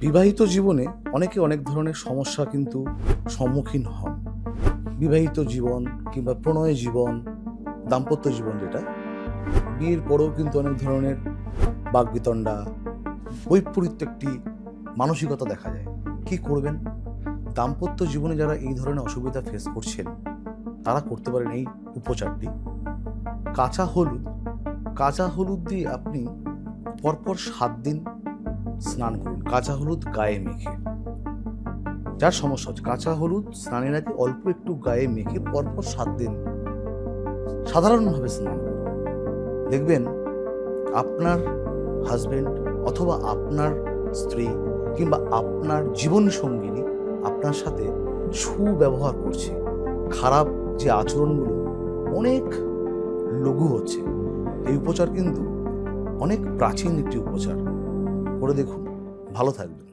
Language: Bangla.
বিবাহিত জীবনে অনেকে অনেক ধরনের সমস্যা কিন্তু সম্মুখীন হন। বিবাহিত জীবন কিংবা প্রণয় জীবন, দাম্পত্য জীবন যেটা, বিয়ের পরেও কিন্তু অনেক ধরনের বাকবিতণ্ডা, বৈপরীত্য একটি মানসিকতা দেখা যায়। কি করবেন? দাম্পত্য জীবনে যারা এই ধরনের অসুবিধা ফেস করছেন তারা করতে পারেন এই উপচারটি। কাঁচা হলুদ দিয়ে আপনি পরপর 7 দিন স্নান করুন, কাঁচা হলুদ গায়ে মেখে। যার সমস্যা হচ্ছে কাঁচা হলুদ স্নানের আগে অল্প একটু গায়ে মেখে পরপর 7 দিন সাধারণভাবে স্নান করুন। দেখবেন আপনার হাজবেন্ড অথবা আপনার স্ত্রী কিংবা আপনার জীবন সঙ্গিনী আপনার সাথে সুব্যবহার করছে। খারাপ যে আচরণগুলো অনেক লঘু হচ্ছে। এই উপচার কিন্তু অনেক প্রাচীন একটি উপচার। করে দেখুন, ভালো থাকবেন।